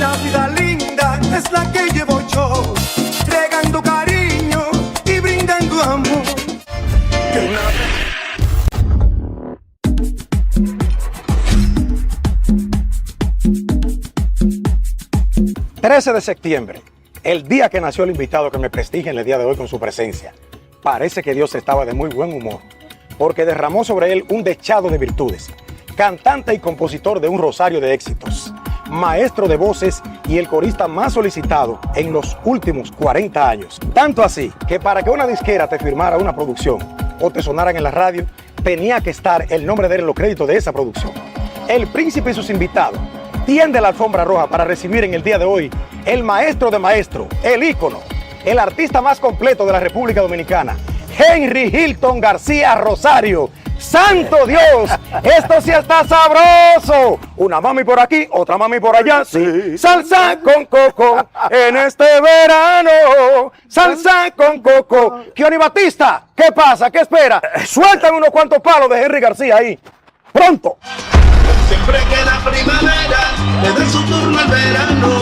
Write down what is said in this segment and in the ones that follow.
La vida linda es la que llevo yo, regando cariño y brindando amor. Que una... 13 de septiembre, el día que nació el invitado que me prestigia en el día de hoy con su presencia. Parece que Dios estaba de muy buen humor, porque derramó sobre él un dechado de virtudes. Cantante y compositor de un rosario de éxitos, maestro de voces y el corista más solicitado en los últimos 40 años. Tanto así que para que una disquera te firmara una producción o te sonaran en la radio, tenía que estar el nombre de él en los créditos de esa producción. El Príncipe y sus invitados tiende la alfombra roja para recibir en el día de hoy el maestro de maestros, el ícono, el artista más completo de la República Dominicana, Henry Hilton García Rosario. ¡Santo Dios! ¡Esto sí está sabroso! Una mami por aquí, otra mami por allá, sí. Salsa con coco en este verano. Salsa con coco. Kioni Batista, ¿qué pasa? ¿Qué espera? Suéltame unos cuantos palos de Henry García ahí. ¡Pronto! Siempre que la primavera le da su turno al verano,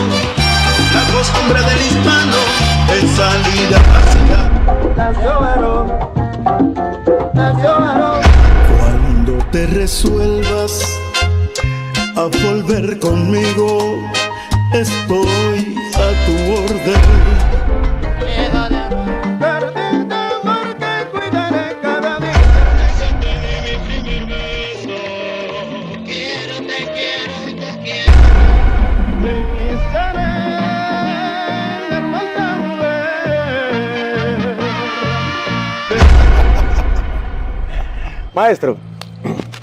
la costumbre del hispano es salir a pasear. Cuando te resuelvas a volver conmigo, estoy a tu orden. Maestro.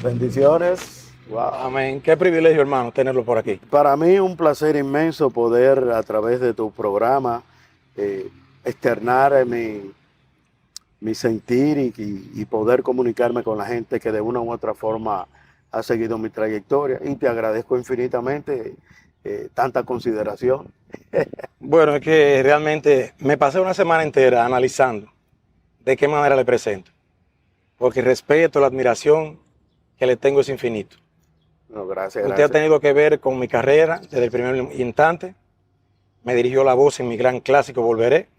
Bendiciones. Wow. Amén. Qué privilegio, hermano, tenerlo por aquí. Para mí un placer inmenso poder a través de tu programa externar mi sentir y poder comunicarme con la gente que de una u otra forma ha seguido mi trayectoria, y te agradezco infinitamente tanta consideración. Bueno, es que realmente me pasé una semana entera analizando de qué manera le presento, porque el respeto, la admiración que le tengo es infinito. No, gracias. Usted ha tenido que ver con mi carrera desde el primer instante. Me dirigió la voz en mi gran clásico Volveré.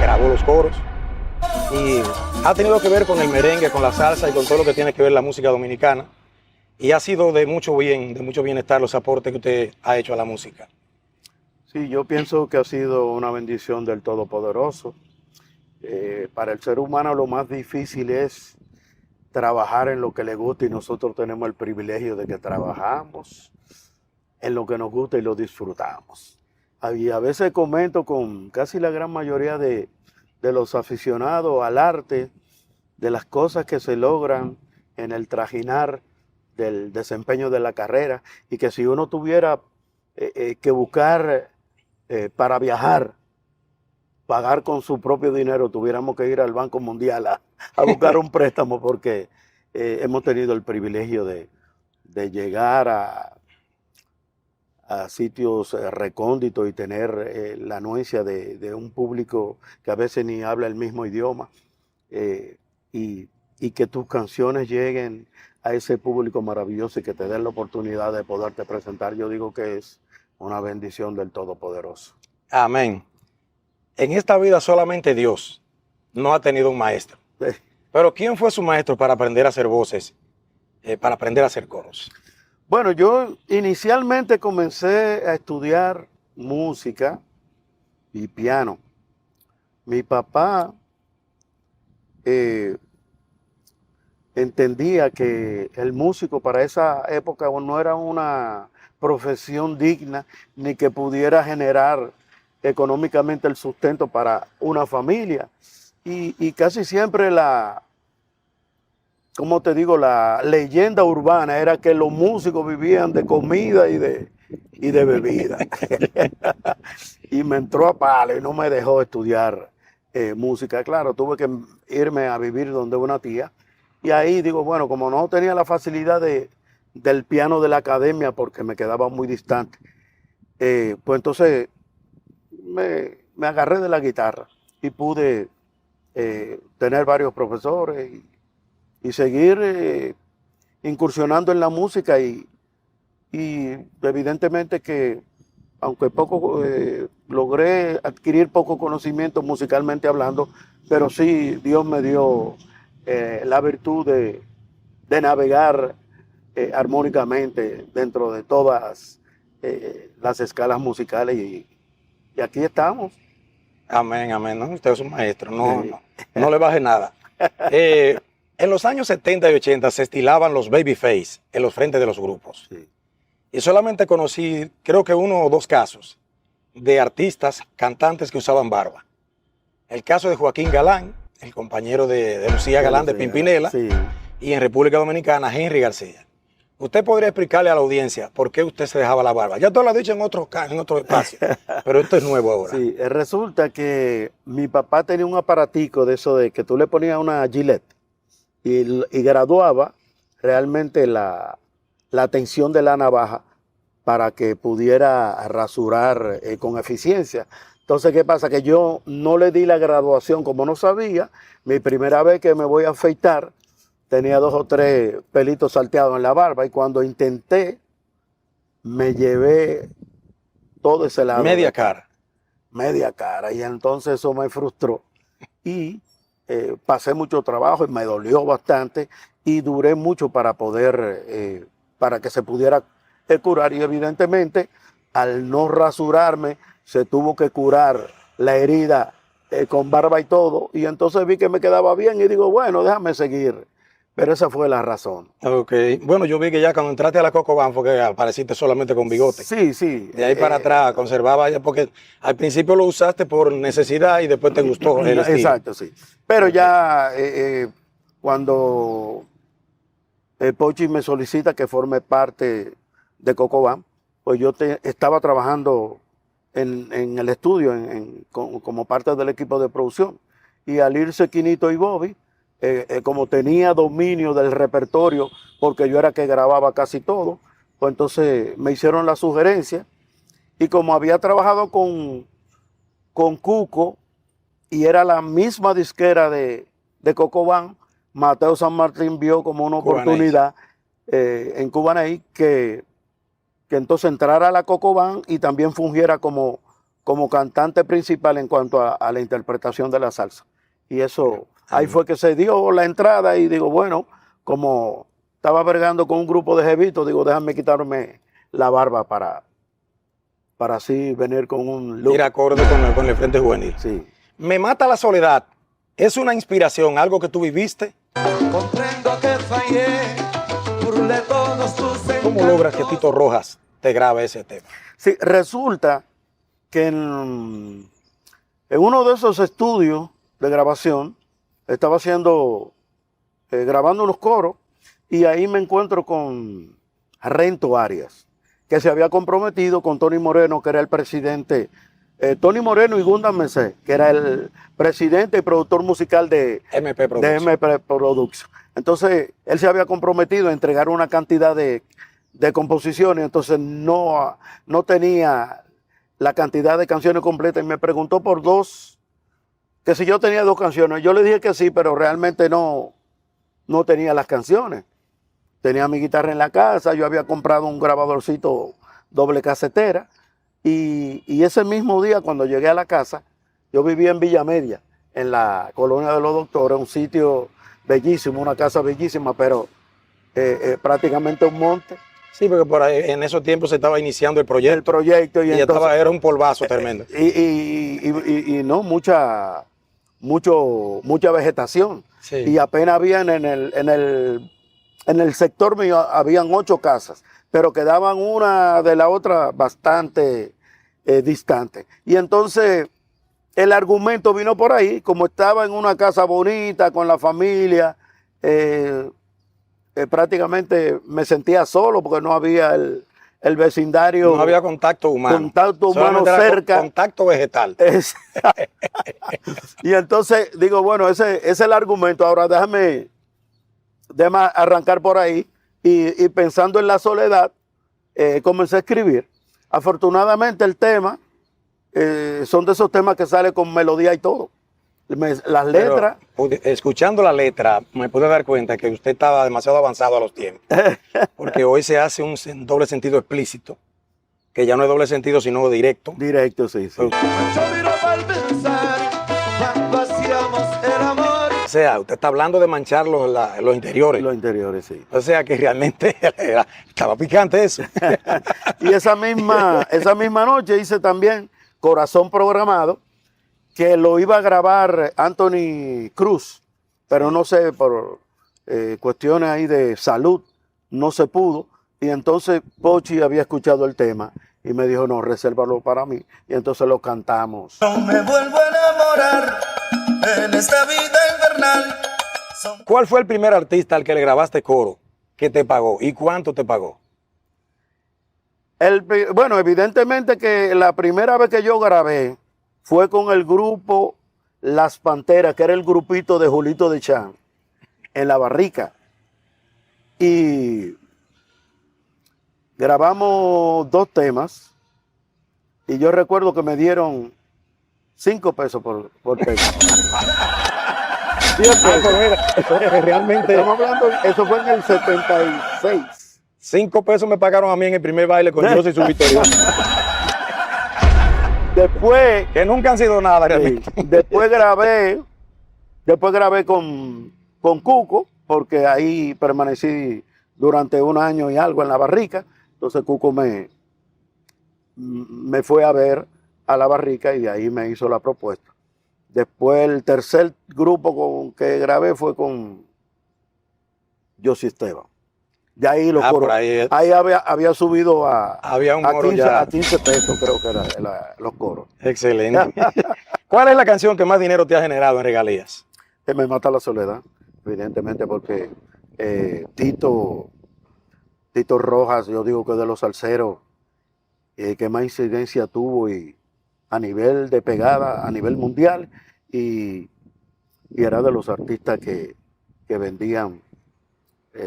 Grabó los coros. Y ha tenido que ver con el merengue, con la salsa y con todo lo que tiene que ver la música dominicana. Y ha sido de mucho bien, de mucho bienestar los aportes que usted ha hecho a la música. Sí, yo pienso que ha sido una bendición del Todopoderoso. Para el ser humano lo más difícil es trabajar en lo que le gusta, y nosotros tenemos el privilegio de que trabajamos en lo que nos gusta y lo disfrutamos. Y a veces comento con casi la gran mayoría de los aficionados al arte, de las cosas que se logran en el trajinar del desempeño de la carrera, y que si uno tuviera que buscar para viajar, pagar con su propio dinero, tuviéramos que ir al Banco Mundial a buscar un préstamo, porque hemos tenido el privilegio de llegar a sitios recónditos y tener la anuencia de un público que a veces ni habla el mismo idioma, y que tus canciones lleguen a ese público maravilloso y que te den la oportunidad de poderte presentar. Yo digo que es una bendición del Todopoderoso. Amén. En esta vida solamente Dios no ha tenido un maestro. Sí. Pero ¿quién fue su maestro para aprender a hacer voces, para aprender a hacer coros? Bueno, yo inicialmente comencé a estudiar música y piano. Mi papá entendía que el músico para esa época no era una profesión digna, ni que pudiera generar económicamente el sustento para una familia. Y casi siempre como te digo, la leyenda urbana era que los músicos vivían de comida y de bebida. Y me entró a palo y no me dejó estudiar música. Claro, tuve que irme a vivir donde una tía. Y ahí digo, bueno, como no tenía la facilidad del piano de la academia, porque me quedaba muy distante, pues entonces me agarré de la guitarra y pude tener varios profesores y seguir incursionando en la música, y y evidentemente que, aunque poco logré adquirir poco conocimiento musicalmente hablando, pero sí Dios me dio la virtud de navegar armónicamente dentro de todas las escalas musicales y aquí estamos. Amén, amén. No, usted es un maestro, no, Sí. no le baje nada. En los años 70 y 80 se estilaban los babyface en los frentes de los grupos. Sí. Y solamente conocí, creo que 1 o 2 casos de artistas, cantantes que usaban barba. El caso de Joaquín Galán, el compañero de Lucía Galán de Pimpinela, Sí. y en República Dominicana, Henry García. ¿Usted podría explicarle a la audiencia por qué usted se dejaba la barba? Ya todo lo ha dicho en otro espacio, pero esto es nuevo ahora. Sí, resulta que mi papá tenía un aparatico de eso de que tú le ponías una Gillette y graduaba realmente la tensión de la navaja para que pudiera rasurar con eficiencia. Entonces, ¿qué pasa? Que yo no le di la graduación como no sabía. Mi primera vez que me voy a afeitar, tenía 2 o 3 pelitos salteados en la barba y cuando intenté, me llevé todo ese lado. Media cara. Media cara. Y entonces eso me frustró. Y pasé mucho trabajo y me dolió bastante y duré mucho para poder, para que se pudiera curar. Y evidentemente, al no rasurarme, se tuvo que curar la herida con barba y todo. Y entonces vi que me quedaba bien y digo, bueno, déjame seguir. Pero esa fue la razón. Ok. Bueno, yo vi que ya cuando entraste a la Coco Band fue que apareciste solamente con bigote. Sí, sí. De ahí para atrás conservaba ya, porque al principio lo usaste por necesidad y después te gustó el estilo. Exacto, sí. Pero ya cuando Pochi me solicita que forme parte de Coco Band, pues yo estaba trabajando en el estudio como parte del equipo de producción. Y al irse Quinito y Bobby, como tenía dominio del repertorio, porque yo era que grababa casi todo, pues entonces me hicieron la sugerencia. Y como había trabajado con Cuco y era la misma disquera de Coco Band, Mateo San Martín vio como una oportunidad en Cubaney que entonces entrara a la Coco Band y también fungiera como cantante principal en cuanto a la interpretación de la salsa. Y eso, ahí fue que se dio la entrada y digo, bueno, como estaba bregando con un grupo de jevitos, digo, déjame quitarme la barba para así venir con un look. Ir acorde con el Frente Juvenil. Sí. Me mata la soledad. ¿Es una inspiración, algo que tú viviste? Comprendo que fallé, burlé todos tus ¿Cómo logras que Tito Rojas te grabe ese tema? Sí, resulta que en uno de esos estudios de grabación estaba grabando unos coros y ahí me encuentro con Rento Arias, que se había comprometido con Tony Moreno, que era el presidente, Tony Moreno y Gunda Mesé, que era el presidente y productor musical de MP Productions. Productions. Entonces, él se había comprometido a entregar una cantidad de composiciones, entonces no tenía la cantidad de canciones completas y me preguntó por 2, que si yo tenía 2 canciones. Yo le dije que sí, pero realmente no tenía las canciones. Tenía mi guitarra en la casa, yo había comprado un grabadorcito doble casetera y ese mismo día cuando llegué a la casa, yo vivía en Villa Media, en la Colonia de los Doctores, un sitio bellísimo, una casa bellísima, pero prácticamente un monte. Sí, porque por ahí, en esos tiempos se estaba iniciando el proyecto. Y entonces, entonces, era un polvazo tremendo. Y no mucha vegetación. Sí. Y apenas habían en el sector mío habían 8 casas, pero quedaban una de la otra bastante distante. Y entonces el argumento vino por ahí, como estaba en una casa bonita con la familia, prácticamente me sentía solo porque no había el vecindario. No había contacto humano. Contacto humano solamente cerca. Contacto vegetal. Y entonces digo, bueno, ese es el argumento. Ahora déjame arrancar por ahí. Y pensando en la soledad, comencé a escribir. Afortunadamente el tema son de esos temas que sale con melodía y todo. Las letras, Escuchando la letra, me pude dar cuenta que usted estaba demasiado avanzado a los tiempos. Porque hoy se hace un doble sentido explícito, que ya no es doble sentido, sino directo. directo, sí, sí. Yo miro al pensar cuando hacíamos el amor. O sea, usted está hablando de manchar los interiores. Los interiores, sí. O sea, que realmente estaba picante eso. Y esa misma noche hice también Corazón Programado, que lo iba a grabar Anthony Cruz, pero no sé, por cuestiones ahí de salud, no se pudo. Y entonces Pochi había escuchado el tema y me dijo, no, resérvalo para mí. Y entonces lo cantamos. No me vuelvo a enamorar en esta vida infernal. ¿Cuál fue el primer artista al que le grabaste coro que te pagó y cuánto te pagó? Bueno, evidentemente que la primera vez que yo grabé fue con el grupo Las Panteras, que era el grupito de Julito de Chan, en La Barrica. Y grabamos 2 temas y yo recuerdo que me dieron 5 pesos por tema. 10 pesos. Realmente, Estamos hablando, eso fue en el 76. 5 pesos me pagaron a mí en el primer baile con Dios y su victoria. Después, Que nunca han sido nada realmente. después grabé con Cuco, porque ahí permanecí durante 1 año y algo en La Barrica. Entonces Cuco me fue a ver a La Barrica y de ahí me hizo la propuesta. Después el tercer grupo con que grabé fue con José Esteban. De ahí los coros. Por ahí había subido había un a coro 15, ya. a 15 pesos, creo que era los coros. Excelente. ¿Cuál es la canción que más dinero te ha generado en regalías? Me mata la soledad, evidentemente, porque Tito Rojas, yo digo que de los salseros que más incidencia tuvo y a nivel de pegada, a nivel mundial, y era de los artistas que vendían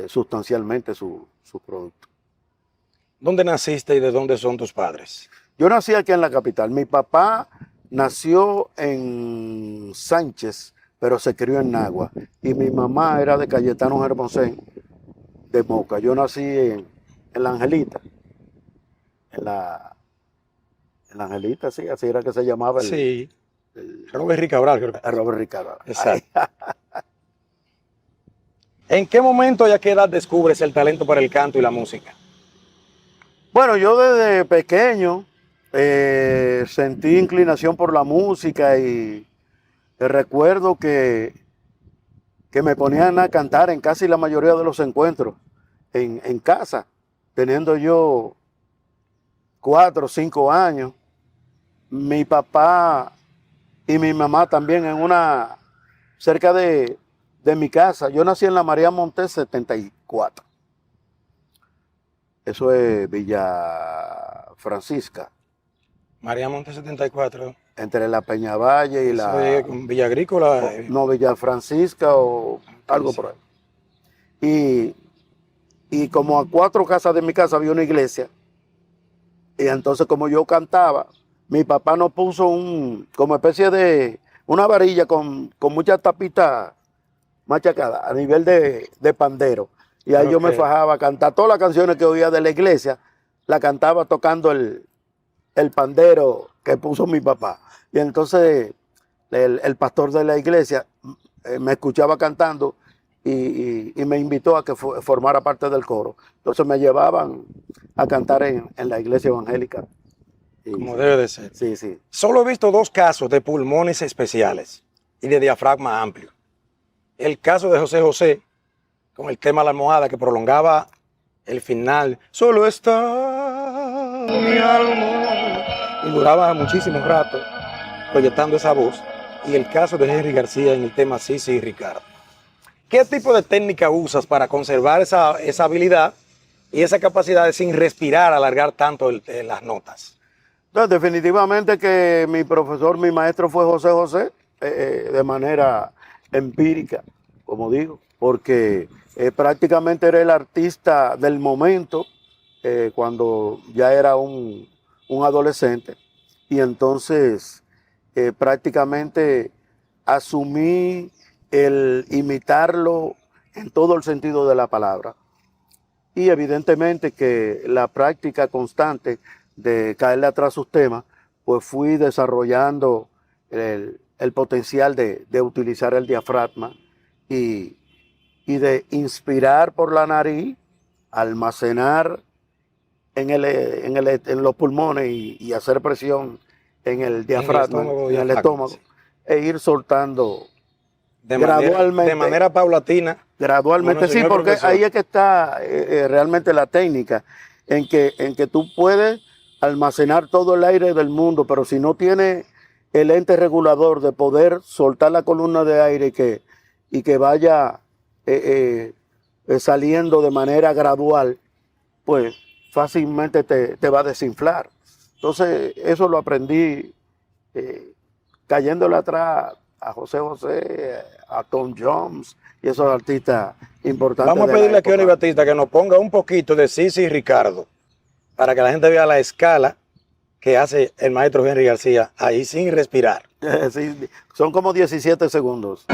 sustancialmente su producto. ¿Dónde naciste y de dónde son tus padres? Yo nací aquí en la capital. Mi papá nació en Sánchez, pero se crió en Nagua. Y mi mamá era de Cayetano Hermosén, de Moca. Yo nací en La Angelita. En la Angelita, sí, así era que se llamaba Sí. Robert Ricabral, creo que. Robert Ricardo. Exacto. ¿En qué momento y a qué edad descubres el talento para el canto y la música? Bueno, yo desde pequeño sentí inclinación por la música y recuerdo que me ponían a cantar en casi la mayoría de los encuentros en casa, teniendo yo 4 o 5 años. Mi papá y mi mamá también cerca de mi casa. Yo nací en la María Montes 74. Eso es Villa Francisca, María Monte 74. entre la Peñavalle y Eso es con Villa Agrícola. no, Villa Francisca o algo Sí. por ahí. Y como a 4 casas de mi casa había una iglesia, y entonces como yo cantaba, mi papá nos puso como especie de una varilla con muchas tapitas machacadas a nivel de pandero. Y ahí yo me Ok. fajaba a cantar todas las canciones que oía de la iglesia, la cantaba tocando el pandero que puso mi papá. Y entonces el pastor de la iglesia me escuchaba cantando y me invitó a que formara parte del coro. Entonces me llevaban a cantar en la iglesia evangélica. Y Como debe de ser. sí, sí. Solo he visto 2 casos de pulmones especiales y de diafragma amplio. El caso de José José, con el tema La Almohada, que prolongaba el final. Solo está mi alma. Y duraba muchísimo rato proyectando esa voz. Y el caso de Henry García en el tema Sí, sí, Ricardo. ¿Qué tipo de técnica usas para conservar esa habilidad y esa capacidad de sin respirar alargar tanto las notas? Entonces, definitivamente que mi profesor, mi maestro fue José José, de manera empírica, como digo, porque prácticamente era el artista del momento cuando ya era un adolescente, y entonces prácticamente asumí el imitarlo en todo el sentido de la palabra. Y evidentemente que la práctica constante de caerle atrás a sus temas, pues fui desarrollando el potencial de utilizar el diafragma y de inspirar por la nariz, almacenar en los pulmones y hacer presión en el diafragma, en el estómago, sí. E ir soltando De gradualmente. de manera paulatina. Gradualmente, Bueno, sí, señor porque profesor, ahí es que está realmente la técnica, en que tú puedes almacenar todo el aire del mundo, pero si no tienes el ente regulador de poder soltar la columna de aire y que vaya saliendo de manera gradual, pues fácilmente te va a desinflar. Entonces, eso lo aprendí cayéndole atrás a José José, a Tom Jones y esos artistas importantes. vamos a pedirle a Keoni Batista que nos ponga un poquito de Sisi y Ricardo para que la gente vea la escala que hace el maestro Henry García ahí sin respirar. Sí, son como 17 segundos.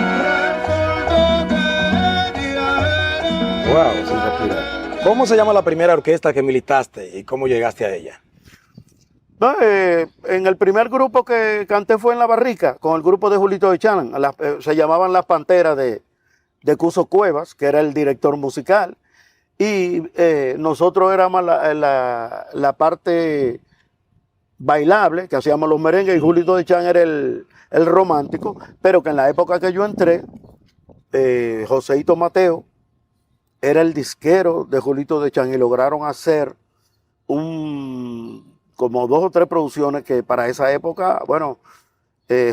Wow. Sin respirar. ¿Cómo se llama la primera orquesta que militaste y cómo llegaste a ella? No, en el primer grupo que canté fue en La Barrica, con el grupo de Julito de Chan. Se llamaban Las Panteras de Cuso Cuevas, que era el director musical. Y nosotros éramos la parte bailable, que hacíamos los merengues, y Julito de Chan era el romántico. Pero que en la época que yo entré, Joseito Mateo era el disquero de Julito de Chan y lograron hacer como 2 o 3 producciones que para esa época, bueno,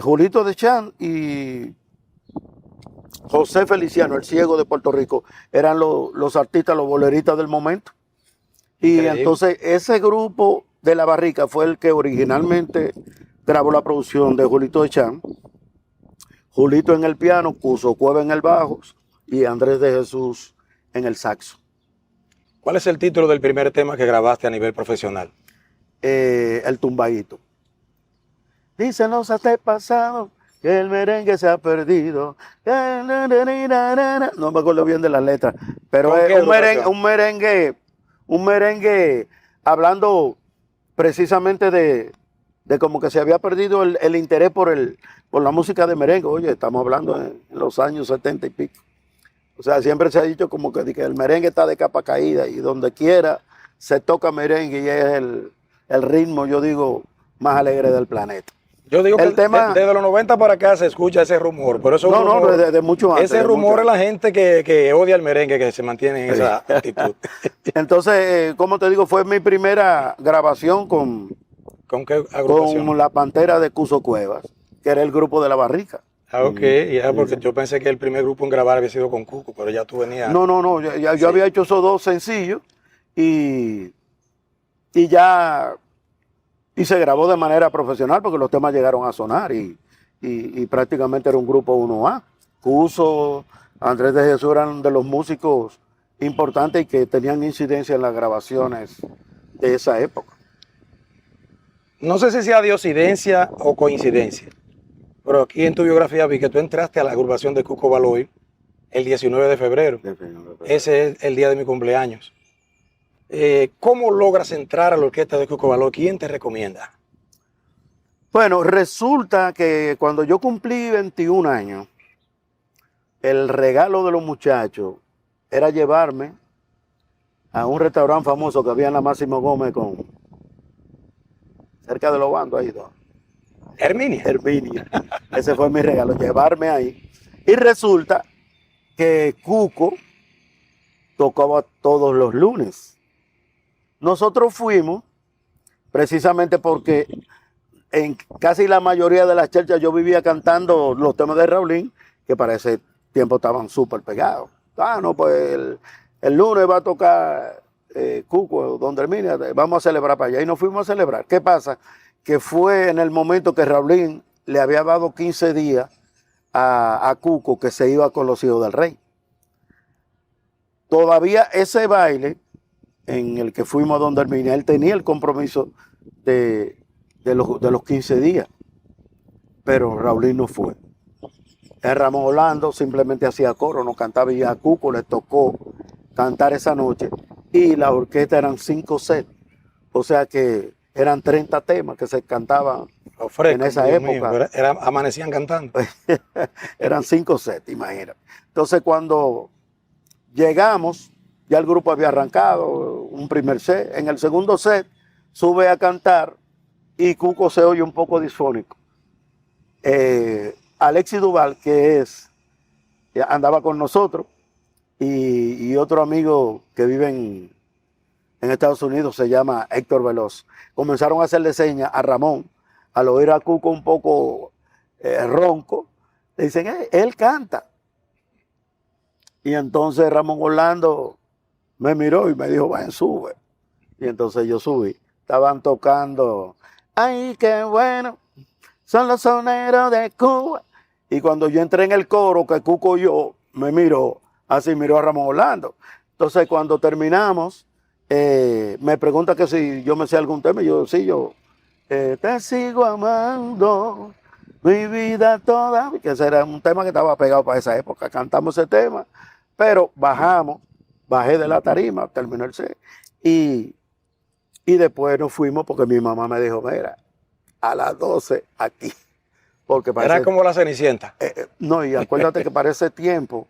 Julito de Chan y José Feliciano, el ciego de Puerto Rico, eran los artistas, los boleristas del momento. Y Increíble. entonces ese grupo de La Barrica fue el que originalmente grabó la producción de Julito de Chan. Julito en el piano, Cuso Cueva en el bajo y Andrés de Jesús en el saxo. ¿Cuál es el título del primer tema que grabaste a nivel profesional? El tumbadito. Dicen los antepasados que el merengue se ha perdido. No me acuerdo bien de las letras, pero ¿Con es qué un merengue hablando precisamente de como que se había perdido el interés por la música de merengue. Oye, estamos hablando en los años 70 y pico. O sea, siempre se ha dicho como que el merengue está de capa caída y donde quiera se toca merengue y es el ritmo, yo digo, más alegre del planeta. Yo digo El que tema- desde los 90 para acá se escucha ese rumor, pero eso es un No, rumor. desde mucho antes. Ese de rumor mucho es la gente que odia el merengue, que se mantiene en esa actitud. Entonces, como te digo, fue mi primera grabación con ¿Con qué agrupación? La Pantera de Cuso Cuevas, que era el grupo de La Barrica. Ah, ok, ya, porque yo pensé que el primer grupo en grabar había sido con Cuco, pero ya tú venías. No, yo había hecho esos 2 sencillos y se grabó de manera profesional porque los temas llegaron a sonar y prácticamente era un grupo 1A. Cuso, Andrés de Jesús eran de los músicos importantes y que tenían incidencia en las grabaciones de esa época. No sé si sea diosidencia o coincidencia, pero aquí en tu biografía vi que tú entraste a la agrupación de Cuco Baloy el 19 de febrero. Ese es el día de mi cumpleaños. ¿Cómo logras entrar a la orquesta de Cuco Baloy? ¿Quién te recomienda? Bueno, resulta que cuando yo cumplí 21 años, el regalo de los muchachos era llevarme a un restaurante famoso que había en la Máximo Gómez cerca de los bandos ahí, Herminia. Herminia. Ese fue mi regalo, llevarme ahí. Y resulta que Cuco tocaba todos los lunes. Nosotros fuimos precisamente porque en casi la mayoría de las churches yo vivía cantando los temas de Raulín, que para ese tiempo estaban súper pegados. Ah, no, pues el lunes va a tocar Cuco, donde Herminia, vamos a celebrar para allá. Y nos fuimos a celebrar. ¿Qué pasa? Que fue en el momento que Raulín le había dado 15 días a Cuco que se iba con los hijos del rey. Todavía ese baile en el que fuimos a donde Herminia, él tenía el compromiso de los 15 días, pero Raulín no fue. El Ramón Orlando simplemente hacía coro, no cantaba, y a Cuco le tocó cantar esa noche. Y la orquesta eran 5 sets, o sea que eran 30 temas que se cantaban Lo fresco, en esa Dios mío, época. amanecían cantando. Eran 5 sets, imagínate. Entonces cuando llegamos, ya el grupo había arrancado un primer set. En el segundo set sube a cantar y Cuco se oye un poco disfónico. Alexis Duval, andaba con nosotros, y otro amigo que vive en Estados Unidos, se llama Héctor Veloz. Comenzaron a hacerle señas a Ramón, al oír a Cuco un poco ronco, le dicen, él canta. Y entonces Ramón Orlando me miró y me dijo, ven, sube. Y entonces yo subí. Estaban tocando, ay, qué bueno, son los soneros de Cuba. Y cuando yo entré en el coro, que Cuco oyó, me miró, así miró a Ramón Orlando. Entonces cuando terminamos, me pregunta que si yo me sé algún tema. Y yo, sí, te sigo amando, mi vida toda. Que ese era un tema que estaba pegado para esa época. Cantamos ese tema, pero bajé de la tarima, terminó el set. Y después nos fuimos porque mi mamá me dijo, mira, a las 12 aquí. Porque Era como la Cenicienta. No, y acuérdate que para ese tiempo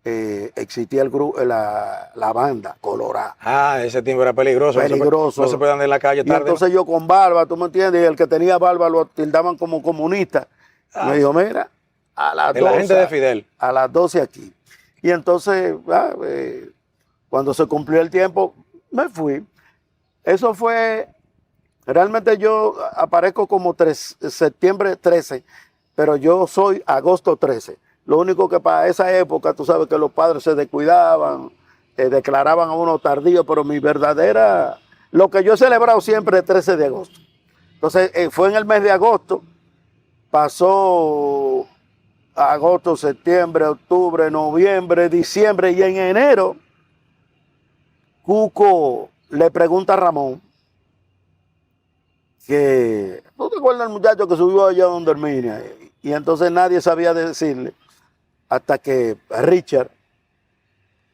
existía el grupo, la banda Colorada. Ah, ese tiempo era peligroso. Peligroso. No se puede andar en la calle Y tarde. entonces yo con barba, ¿tú me entiendes? Y el que tenía barba lo tildaban como comunista. Me dijo, mira, a las 12. La gente de Fidel. A las 12 aquí. Y entonces, cuando se cumplió el tiempo, me fui. Eso fue, realmente yo aparezco como septiembre 13, pero yo soy agosto 13. Lo único que para esa época, tú sabes que los padres se descuidaban, declaraban a uno tardío, pero mi verdadera, lo que yo he celebrado siempre es 13 de agosto. Entonces, fue en el mes de agosto, pasó agosto, septiembre, octubre, noviembre, diciembre, y en enero, Cuco le pregunta a Ramón que, ¿no te acuerdas del muchacho que subió allá donde Herminia? Y entonces nadie sabía decirle, hasta que Richard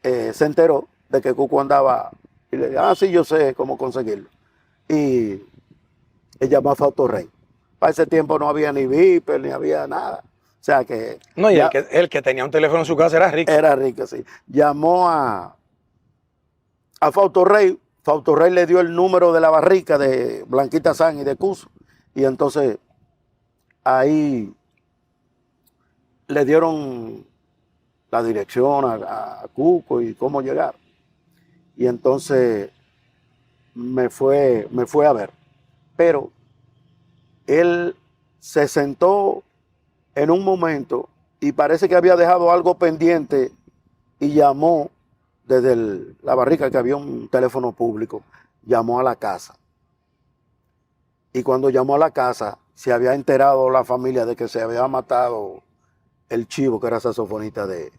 se enteró de que Cuco andaba, y le dijo, sí, yo sé cómo conseguirlo. Y él llamó a Fausto Rey. Para ese tiempo no había ni Viper, ni había nada. O sea que... No, y el que tenía un teléfono en su casa era rico. Era rico, sí. Llamó a Fausto Rey. Fausto Rey le dio el número de la barrica de Blanquita San y de Cuso. Y entonces ahí le dieron la dirección a Cuco y cómo llegar. Y entonces me fue a ver. Pero él se sentó en un momento y parece que había dejado algo pendiente y llamó desde la barrica, que había un teléfono público, llamó a la casa. Y cuando llamó a la casa, se había enterado la familia de que se había matado el Chivo, que era saxofonista de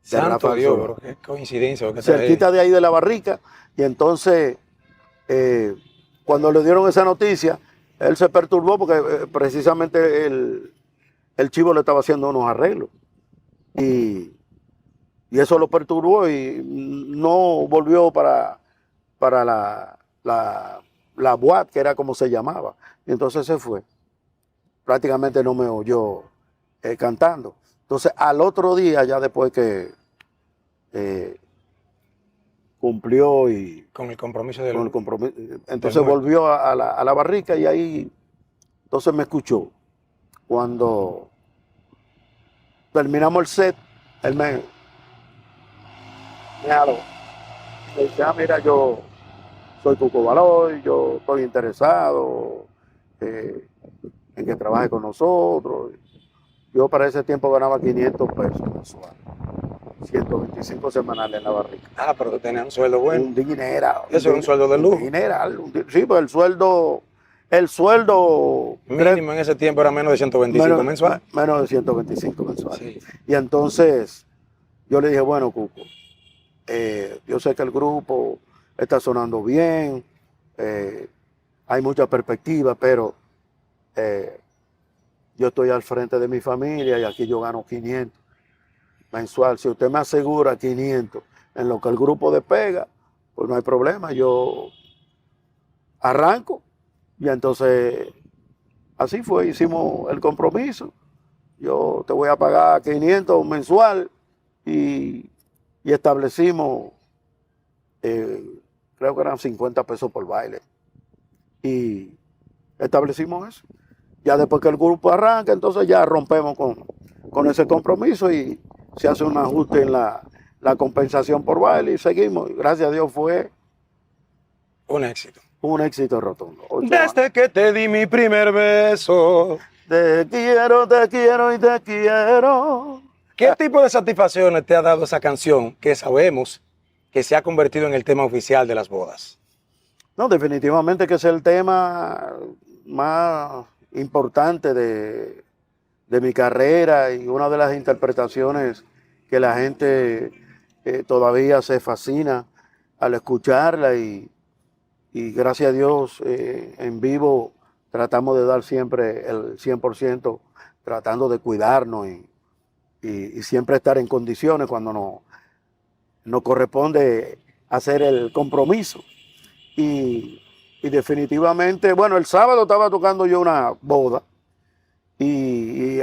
Santo Rafael Dios, Solo. bro, qué coincidencia. Cerquita de ahí de la barrica. Y entonces, cuando le dieron esa noticia, él se perturbó porque precisamente el Chivo le estaba haciendo unos arreglos. Y eso lo perturbó y no volvió para la boate, que era como se llamaba. Y entonces se fue. Prácticamente no me oyó cantando. Entonces, al otro día, ya después que cumplió y... Con el compromiso con el compromiso, entonces volvió a la barrica y ahí, entonces me escuchó. Cuando terminamos el set, él me habló. Me dice, mira, yo soy Cuco Baloy, yo estoy interesado en que trabaje con nosotros. Yo para ese tiempo ganaba 500 pesos mensuales, 125 semanales en la barrica. Ah, pero tú tenías un sueldo bueno. Un dineral. Eso es un sueldo de lujo. Un dineral. Sí, pues el sueldo mínimo en ese tiempo era menos de 125 mensuales. Menos de 125 mensuales. Sí. Y entonces yo le dije, bueno, Cuco, yo sé que el grupo está sonando bien, hay mucha perspectiva, pero yo estoy al frente de mi familia y aquí yo gano 500 mensual. Si usted me asegura 500 en lo que el grupo despega, pues no hay problema, yo arranco. Y entonces, así fue, hicimos el compromiso. Yo te voy a pagar 500 mensual y establecimos, creo que eran 50 pesos por baile. Y establecimos eso. Ya después que el grupo arranca, entonces ya rompemos con ese compromiso y se hace un ajuste en la compensación por baile y seguimos. Gracias a Dios fue Un éxito. un éxito rotundo. 8 Desde años. que te di mi primer beso. Te quiero y te quiero. ¿Qué tipo de satisfacciones te ha dado esa canción que sabemos que se ha convertido en el tema oficial de las bodas? No, definitivamente que es el tema más importante de mi carrera y una de las interpretaciones que la gente todavía se fascina al escucharla y gracias a Dios en vivo tratamos de dar siempre el 100%, tratando de cuidarnos y siempre estar en condiciones cuando nos corresponde hacer el compromiso. Y definitivamente, bueno, el sábado estaba tocando yo una boda y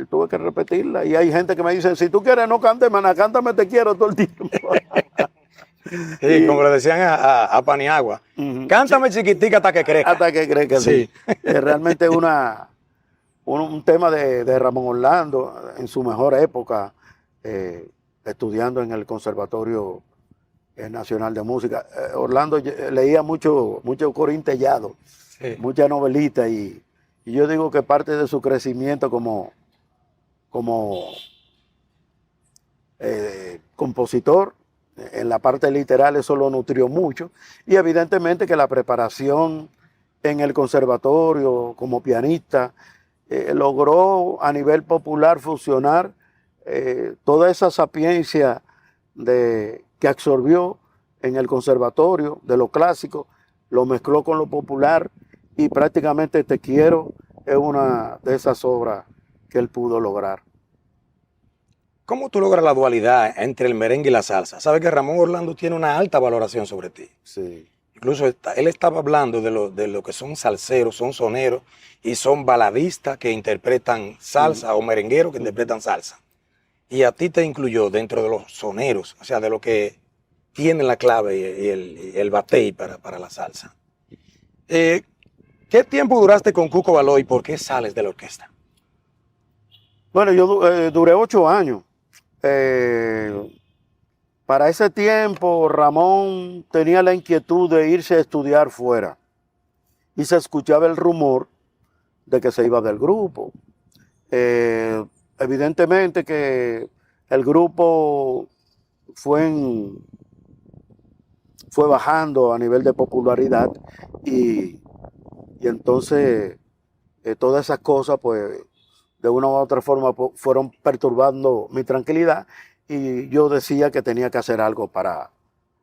tuve que repetirla. Y hay gente que me dice, si tú quieres no cantes, mana, cántame Te quiero todo el tiempo. Sí, como le decían a Paniagua. Ujú. Cántame chiquitica hasta que crezca. Hasta que crees que sí. Sí. Es realmente un tema de Ramón Orlando en su mejor época, estudiando en el Conservatorio Nacional de Música. Orlando leía mucho Corín Tellado, Sí. mucha novelita y yo digo que parte de su crecimiento como compositor, en la parte literal eso lo nutrió mucho y evidentemente que la preparación en el conservatorio como pianista logró a nivel popular fusionar toda esa sapiencia que absorbió en el conservatorio de lo clásico, lo mezcló con lo popular y prácticamente Te quiero es una de esas obras que él pudo lograr. ¿Cómo tú logras la dualidad entre el merengue y la salsa? Sabes que Ramón Orlando tiene una alta valoración sobre ti. Sí. Incluso él estaba hablando de lo que son salseros, son soneros y son baladistas que interpretan salsa o merengueros que interpretan salsa. Y a ti te incluyó dentro de los soneros, o sea, de lo que tiene la clave y el batey para la salsa. ¿Qué tiempo duraste con Cuco Baló y por qué sales de la orquesta? Bueno, yo duré 8 años. Para ese tiempo, Ramón tenía la inquietud de irse a estudiar fuera. Y se escuchaba el rumor de que se iba del grupo. Evidentemente que el grupo fue bajando a nivel de popularidad y entonces todas esas cosas, pues, de una u otra forma fueron perturbando mi tranquilidad y yo decía que tenía que hacer algo para,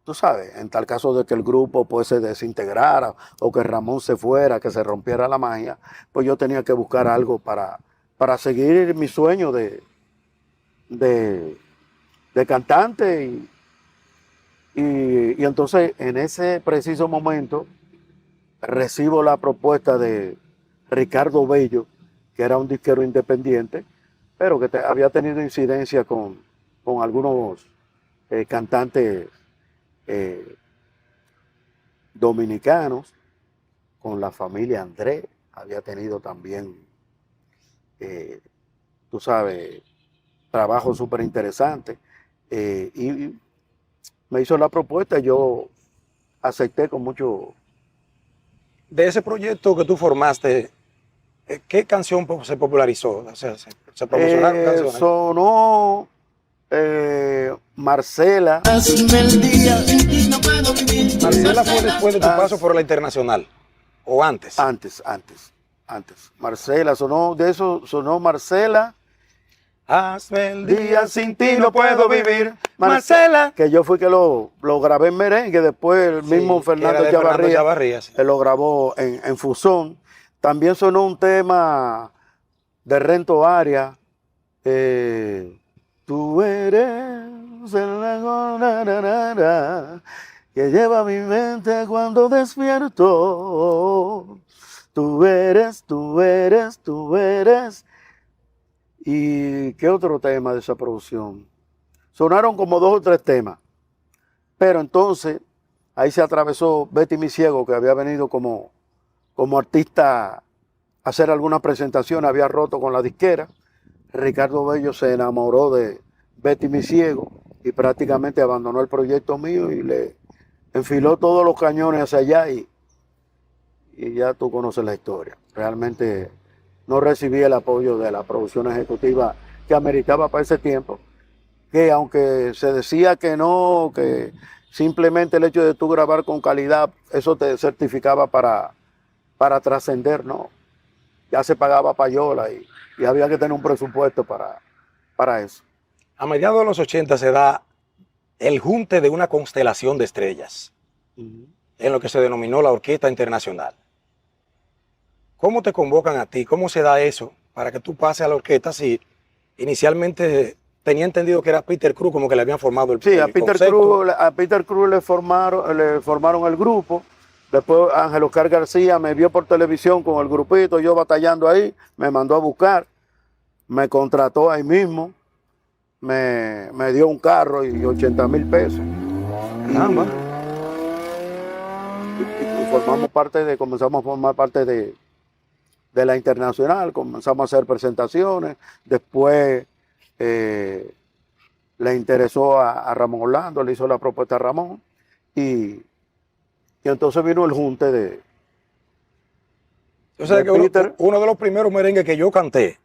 tú sabes, en tal caso de que el grupo pues se desintegrara o que Ramón se fuera, que se rompiera la magia, pues yo tenía que buscar algo para seguir mi sueño de cantante y entonces en ese preciso momento recibo la propuesta de Ricardo Bello, que era un disquero independiente, pero que había tenido incidencia con algunos cantantes dominicanos, con la familia Andrés, había tenido también, tú sabes, trabajo súper interesante, y me hizo la propuesta y yo acepté con mucho... De ese proyecto que tú formaste, ¿qué canción se popularizó? O sea, ¿se promocionaron canciones? Sonó Marcela. Hazme el día sin ti no puedo vivir. ¿Marcela fue después de tu paso por la Internacional? ¿O antes? Antes. Marcela, sonó Marcela. Hazme el Día sin ti no puedo vivir. Marcela. Que yo fui que lo grabé en merengue, después el mismo Sí, Fernando era de Fernando Chavarría sí. lo grabó en Fusón. También sonó un tema de Rento Aria, tú eres que lleva mi mente cuando despierto. Tú eres, tú eres, tú eres. ¿Y qué otro tema de esa producción? Sonaron como 2 o 3 temas. Pero entonces, ahí se atravesó Betty Mi Ciego, que había venido como artista a hacer algunas presentaciones, había roto con la disquera. Ricardo Bello se enamoró de Betty Mi Ciego y prácticamente abandonó el proyecto mío y le enfiló todos los cañones hacia allá y ya tú conoces la historia. Realmente no recibí el apoyo de la producción ejecutiva que ameritaba para ese tiempo, que aunque se decía que no, que simplemente el hecho de tú grabar con calidad, eso te certificaba para trascender, no. Ya se pagaba payola y había que tener un presupuesto para eso. A mediados de los 80 se da el junte de una constelación de estrellas, en lo que se denominó la Orquesta Internacional. ¿Cómo te convocan a ti? ¿Cómo se da eso para que tú pases a la orquesta si inicialmente tenía entendido que era Peter Cruz, como que le habían formado el Sí, el a Peter Cruz le formaron el grupo. Después Ángel Oscar García me vio por televisión con el grupito, yo batallando ahí, me mandó a buscar, me contrató ahí mismo, me dio un carro y 80,000 pesos. Caramba. Y comenzamos a formar parte de la Internacional, comenzamos a hacer presentaciones, después le interesó a Ramón Orlando, le hizo la propuesta a Ramón y entonces vino el junte de Yo sé de que Peter. uno de los primeros merengues que yo canté,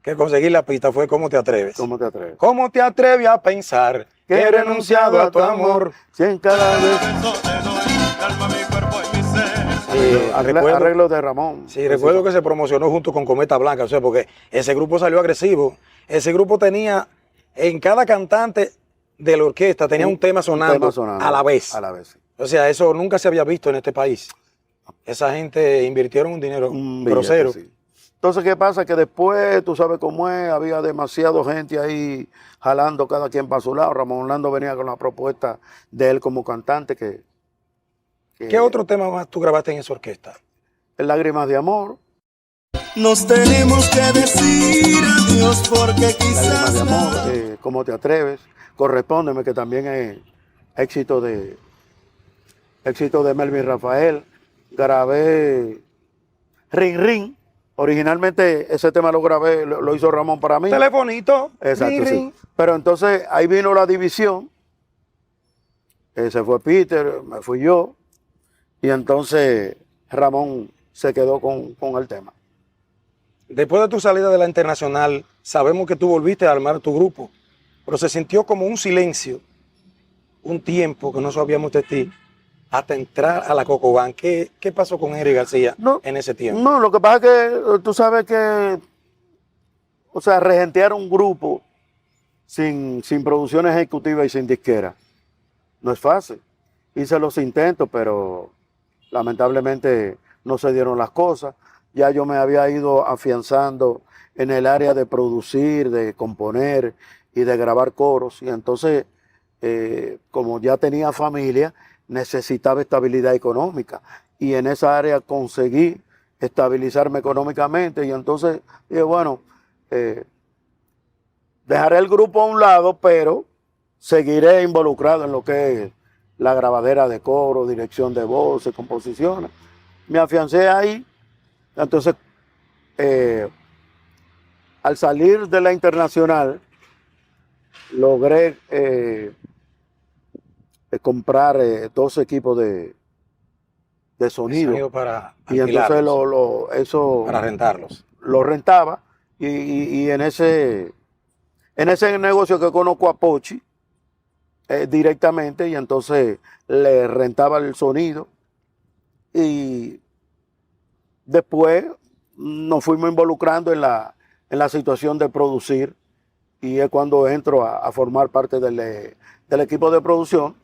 que conseguí la pista, fue ¿Cómo te atreves? ¿Cómo te atreves? ¿Cómo te atreves a pensar que he renunciado a tu amor? Si en cada vez arreglos de Ramón. Sí, recuerdo que se promocionó junto con Cometa Blanca, o sea, porque ese grupo salió agresivo. Ese grupo tenía, en cada cantante de la orquesta, tenía un tema sonando a la vez. A la vez. O sea, eso nunca se había visto en este país. Esa gente invirtieron un dinero grosero. Sí. Entonces, ¿qué pasa? Que después, tú sabes cómo es, había demasiada gente ahí jalando cada quien para su lado. Ramón Orlando venía con la propuesta de él como cantante. ¿Qué otro tema más tú grabaste en esa orquesta? Lágrimas de amor. Nos tenemos que decir adiós porque Lágrimas quizás de amor, ¿Cómo te atreves? Correspóndeme, que también es éxito de Melvin Rafael. Grabé Ring Ring. Originalmente ese tema lo grabé, lo hizo Ramón para mí. Telefonito. Exacto, Ring, sí. ring. Pero entonces ahí vino la división. Se fue Peter, me fui yo. Y entonces Ramón se quedó con el tema. Después de tu salida de la Internacional, sabemos que tú volviste a armar tu grupo, pero se sintió como un silencio, un tiempo que no sabíamos de ti, hasta entrar a la Cocobán. ¿Qué pasó con Eric García en ese tiempo? No, lo que pasa es que tú sabes que, o sea, regentear un grupo sin producción ejecutiva y sin disquera no es fácil. Hice los intentos, pero lamentablemente no se dieron las cosas. Ya yo me había ido afianzando en el área de producir, de componer y de grabar coros. Y entonces, como ya tenía familia, necesitaba estabilidad económica. Y en esa área conseguí estabilizarme económicamente. Y entonces dije, bueno, dejaré el grupo a un lado, pero seguiré involucrado en lo que es la grabadera de coro, dirección de voces, composiciones. Me afiancé ahí. Entonces, al salir de la Internacional, logré comprar 2 equipos de sonido. Para Y entonces eso para rentarlos. lo rentaba. Y en ese negocio que conozco a Pochi directamente, y entonces le rentaba el sonido. Y después nos fuimos involucrando en la situación de producir, y es cuando entro a formar parte del equipo de producción,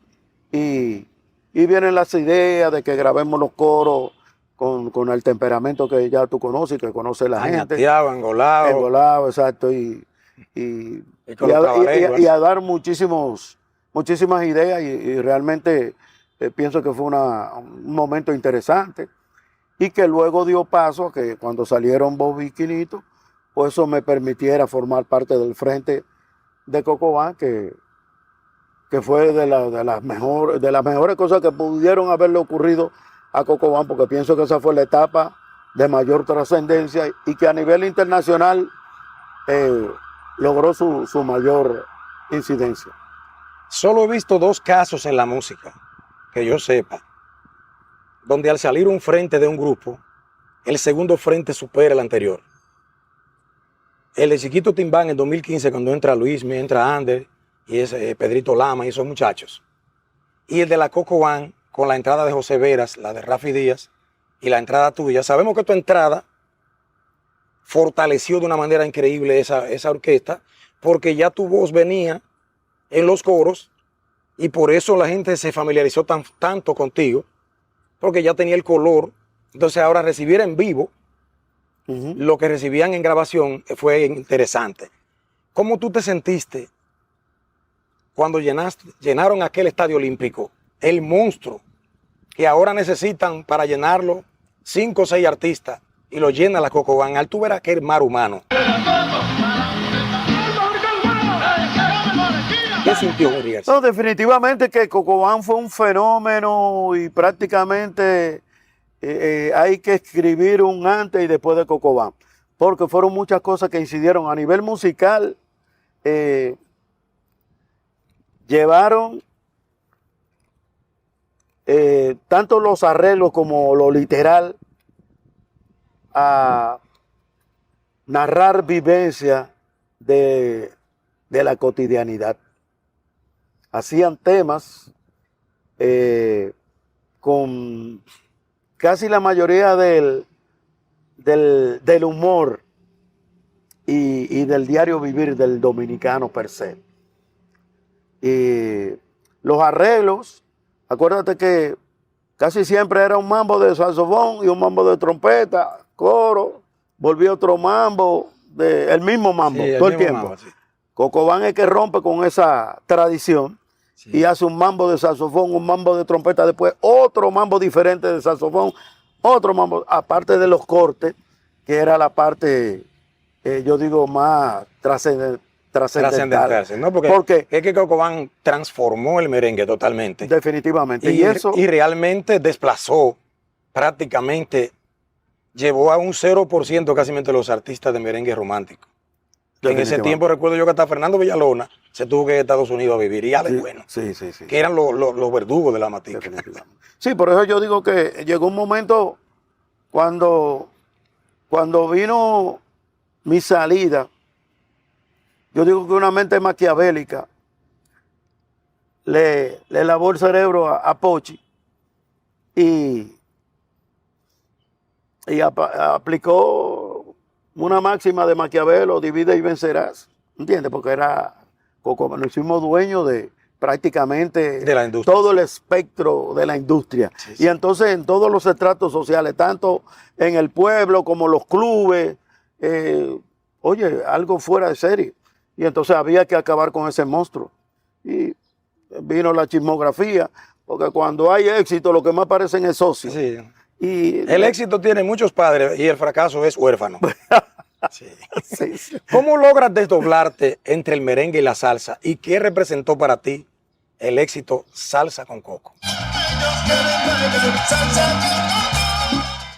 y vienen las ideas de que grabemos los coros con el temperamento que ya tú conoces y que conoce la gente. Añateado, engolado. Engolado, exacto. Y con los trabalenguas. a dar muchísimas ideas y realmente pienso que fue un momento interesante y que luego dio paso a que cuando salieron Bobby y Quinito, pues eso me permitiera formar parte del frente de Cocobán, que fue de las mejores cosas que pudieron haberle ocurrido a Cocobán, porque pienso que esa fue la etapa de mayor trascendencia y que a nivel internacional logró su mayor incidencia. Solo he visto 2 casos en la música, que yo sepa, donde al salir un frente de un grupo, el segundo frente supera el anterior. El de Chiquito Timbán en 2015, cuando entra Luis, me entra Ander, y es Pedrito Lama y esos muchachos. Y el de la Cocobán, con la entrada de José Veras, la de Rafi Díaz, y la entrada tuya. Sabemos que tu entrada fortaleció de una manera increíble esa orquesta, porque ya tu voz venía en los coros, y por eso la gente se familiarizó tanto contigo, porque ya tenía el color. Entonces ahora recibir en vivo lo que recibían en grabación fue interesante. ¿Cómo tú te sentiste cuando llenaron aquel estadio olímpico, el monstruo, que ahora necesitan para llenarlo 5 o 6 artistas, y lo llena la Cocobán? Al tú ver aquel mar humano, ¿qué sintió Jerry García? No, definitivamente que Cocobán fue un fenómeno y prácticamente hay que escribir un antes y después de Cocobán, porque fueron muchas cosas que incidieron a nivel musical. Llevaron tanto los arreglos como lo literal a narrar vivencia de la cotidianidad. Hacían temas con casi la mayoría del humor y del diario vivir del dominicano per se. Y los arreglos, acuérdate que casi siempre era un mambo de saxofón y un mambo de trompeta, coro, volvió otro mambo, el mismo mambo, Sí, todo el mismo tiempo. mambo, sí. Cocobán es que rompe con esa tradición. Sí. Y hace un mambo de saxofón, un mambo de trompeta, después otro mambo diferente de saxofón, otro mambo, aparte de los cortes, que era la parte, yo digo, más trascendental. ¿No? Porque es que Cocobán transformó el merengue totalmente. Definitivamente. Y realmente desplazó, prácticamente, llevó a un 0% casi los artistas de merengue romántico. En ese tiempo recuerdo yo que hasta Fernando Villalona se tuvo que ir a Estados Unidos a vivir, y Ale Bueno, sí. que eran los verdugos de la matica. Sí, por eso yo digo que llegó un momento cuando vino mi salida, yo digo que una mente maquiavélica le lavó el cerebro a Pochi y aplicó una máxima de Maquiavelo: divide y vencerás. ¿Entiendes? Porque nos hicimos dueños de prácticamente De la industria, todo el espectro de la industria. Sí. Y entonces en todos los estratos sociales, tanto en el pueblo como los clubes, oye, algo fuera de serie. Y entonces había que acabar con ese monstruo. Y vino la chismografía, porque cuando hay éxito lo que más aparecen es socios. Sí. Y El éxito tiene muchos padres y el fracaso es huérfano. Sí. sí. ¿Cómo logras desdoblarte entre el merengue y la salsa? ¿Y qué representó para ti el éxito Salsa con Coco?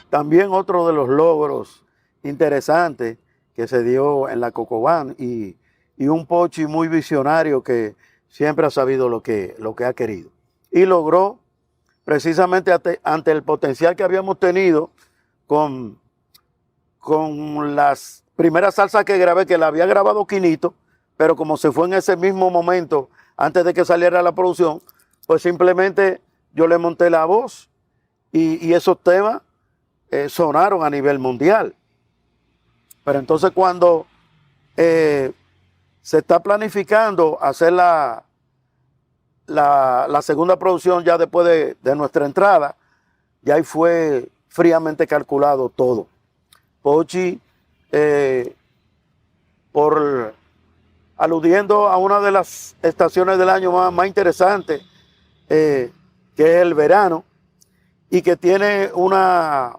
También otro de los logros interesantes que se dio en la Cocobán y un Pochi muy visionario que siempre ha sabido lo que ha querido. Y logró, precisamente ante el potencial que habíamos tenido con las primeras salsas que grabé, que la había grabado Quinito, pero como se fue en ese mismo momento, antes de que saliera la producción, pues simplemente yo le monté la voz y esos temas sonaron a nivel mundial. Pero entonces cuando se está planificando hacer la segunda producción ya después de nuestra entrada, ya ahí fue fríamente calculado todo. Pochi, aludiendo a una de las estaciones del año más interesantes, que es el verano, y que tiene una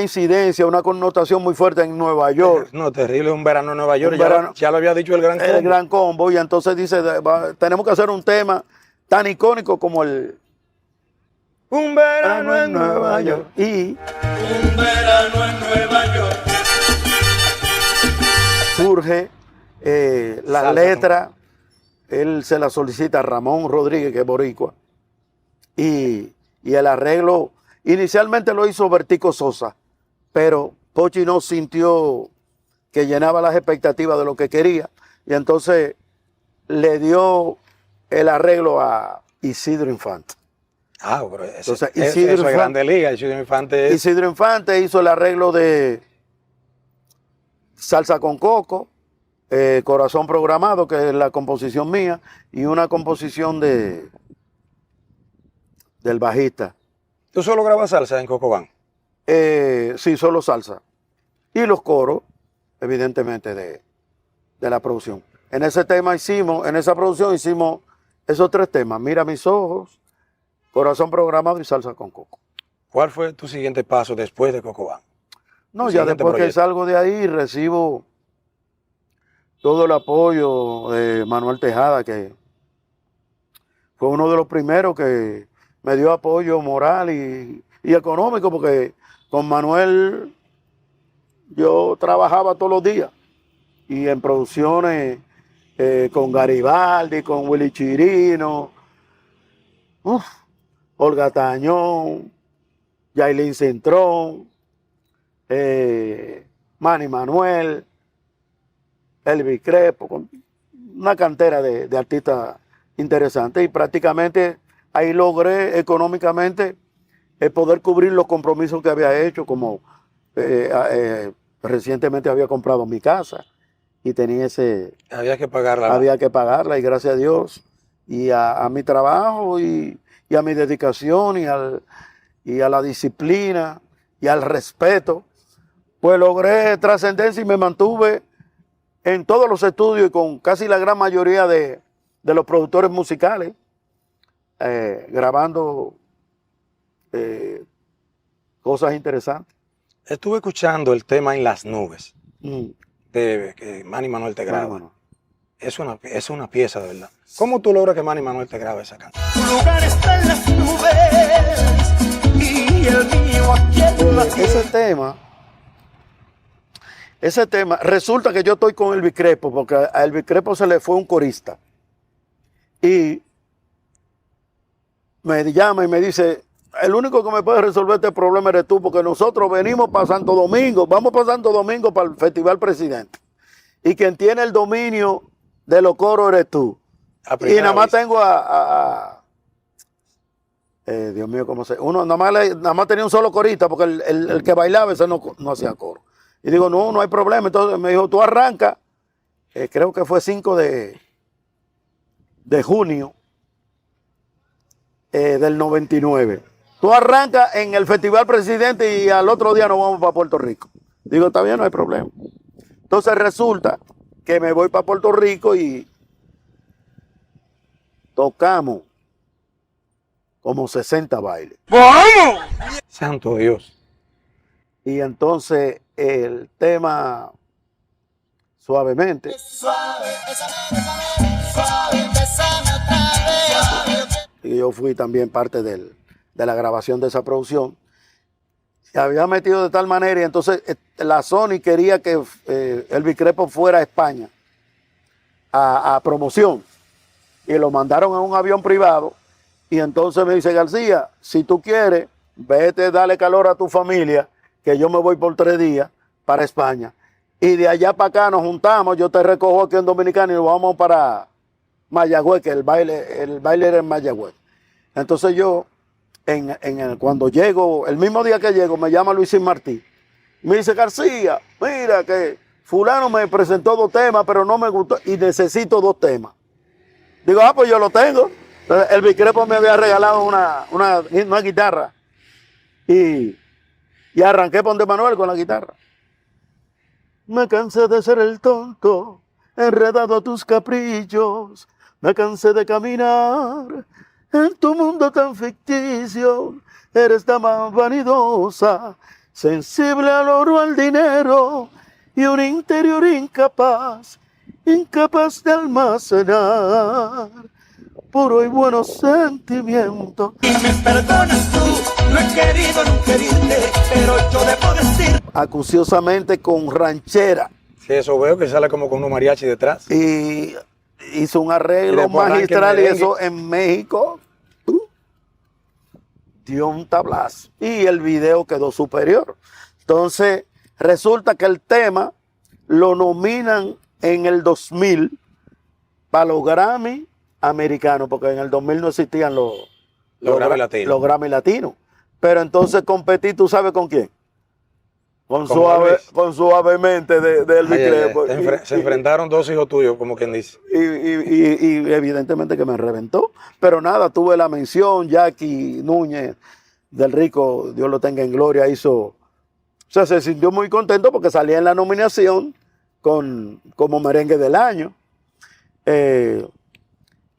incidencia, una connotación muy fuerte en Nueva York. No, terrible, un verano en Nueva York. Verano, ya lo había dicho el Gran Combo. El Gran Combo, y entonces dice, tenemos que hacer un tema tan icónico como el Un verano en Nueva York. Y Un verano en Nueva York. surge la Salsa letra, él se la solicita a Ramón Rodríguez, que es boricua, y el arreglo, inicialmente lo hizo Bertico Sosa, pero Pochi no sintió que llenaba las expectativas de lo que quería, y entonces le dio el arreglo a Isidro Infante. Ah, pero Entonces, eso es Grande Liga. Isidro Infante es... Isidro Infante hizo el arreglo de Salsa con Coco, Corazón Programado, que es la composición mía, y una composición del bajista. ¿Tú solo grabas salsa en Cocobán? Sí, solo salsa. Y los coros, evidentemente, de la producción. En esa producción hicimos esos 3 temas: Mira mis ojos, Corazón Programado y Salsa con Coco. ¿Cuál fue tu siguiente paso después de Cocobán? No, ya después que salgo de ahí recibo todo el apoyo de Manuel Tejada, que fue uno de los primeros que me dio apoyo moral y económico, porque con Manuel yo trabajaba todos los días, y en producciones con Garibaldi, con Willy Chirino, Olga Tañón, Yailin Cintrón, Manny Manuel, Elvis Crespo, con una cantera de artistas interesantes, y prácticamente ahí logré económicamente poder cubrir los compromisos que había hecho, como recientemente había comprado mi casa y tenía Había que pagarla. Había que pagarla, y gracias a Dios y a mi trabajo y a mi dedicación y a la disciplina y al respeto, pues logré trascendencia y me mantuve en todos los estudios y con casi la gran mayoría de los productores musicales, grabando cosas interesantes. Estuve escuchando el tema En las Nubes, de que Manny Manuel te graba. Bueno. Es una pieza, de verdad. ¿Cómo tú logras que Manny Manuel te grabe esa canción? Tu lugar está en las nubes y el mío aquí en la tierra. Ese tema, resulta que yo estoy con Elvis Crespo, porque a Elvis Crespo se le fue un corista. Y me llama y me dice, el único que me puede resolver este problema eres tú, porque nosotros venimos para Santo Domingo, vamos para Santo Domingo para el Festival Presidente. Y quien tiene el dominio de los coros eres tú. Y nada más tengo Dios mío, ¿cómo se? Uno nada más tenía un solo corista, porque el que bailaba ese no hacía coro. Y digo, no hay problema. Entonces me dijo, tú arranca, creo que fue 5 de junio del 99. Tú arrancas en el Festival Presidente y al otro día nos vamos para Puerto Rico. Digo, está bien, no hay problema. Entonces resulta que me voy para Puerto Rico y tocamos como 60 bailes. ¡Vamos! Santo Dios. Y entonces el tema Suavemente, y yo fui también parte de la grabación de esa producción, se había metido de tal manera, y entonces la Sony quería que Elvis Crespo fuera a España a promoción, y lo mandaron en un avión privado. Y entonces me dice, García, si tú quieres, vete, dale calor a tu familia, que yo me voy por 3 días para España. Y de allá para acá nos juntamos, yo te recojo aquí en Dominicana y nos vamos para Mayagüez, que el baile era en Mayagüez. Entonces yo, cuando llego, el mismo día que llego, me llama Luisín Martí. Me dice, García, mira que fulano me presentó 2 temas, pero no me gustó y necesito 2 temas. Digo, pues yo lo tengo. Entonces, Elvis Crespo me había regalado una guitarra Y arranqué por donde Manuel con la guitarra. Me cansé de ser el tonto, enredado a tus caprichos. Me cansé de caminar en tu mundo tan ficticio. Eres dama vanidosa, sensible al oro, al dinero, y un interior incapaz de almacenar puro y buenos sentimientos. Y me perdonas tú, no he querido nunca herirte, pero yo debo decir. Acuciosamente con ranchera. Sí, eso veo que sale como con unos mariachi detrás. Y hizo un Y arreglo después arranca el magistral y merengue. eso en México dio un tablazo. Y el video quedó superior. Entonces, resulta que el tema lo nominan en el 2000 para los Grammy americanos, porque en el 2000 no existían los Grammy latinos. Los Grammy latinos. Pero entonces competí, ¿tú sabes con quién? Con suavemente de Elvis Ay, ay, ay. Crespo. Se enfrentaron dos hijos tuyos, como quien dice. Y evidentemente que me reventó. Pero nada, tuve la mención. Jackie Núñez del Rico, Dios lo tenga en gloria, hizo. O sea, se sintió muy contento porque salía en la nominación como merengue del año.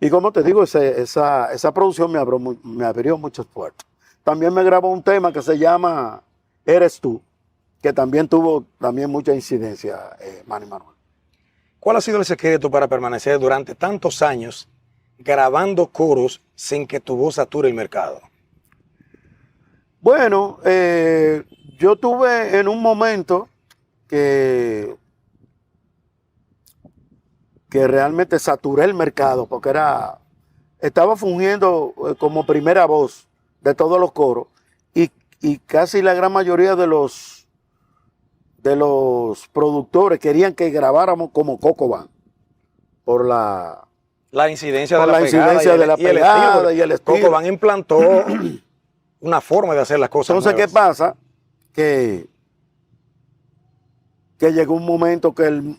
Y como te digo, esa producción me abrió muchas puertas. También me grabó un tema que se llama Eres tú, que también tuvo mucha incidencia, Manny Manuel. ¿Cuál ha sido el secreto para permanecer durante tantos años grabando coros sin que tu voz sature el mercado? Bueno, yo tuve en un momento que realmente saturé el mercado porque estaba fungiendo como primera voz de todos los coros y casi la gran mayoría de los productores querían que grabáramos como Coco Band por la incidencia por de la incidencia de la pegada y el estilo. Coco Band implantó una forma de hacer las cosas. Entonces, nuevas. ¿qué pasa? Que llegó un momento que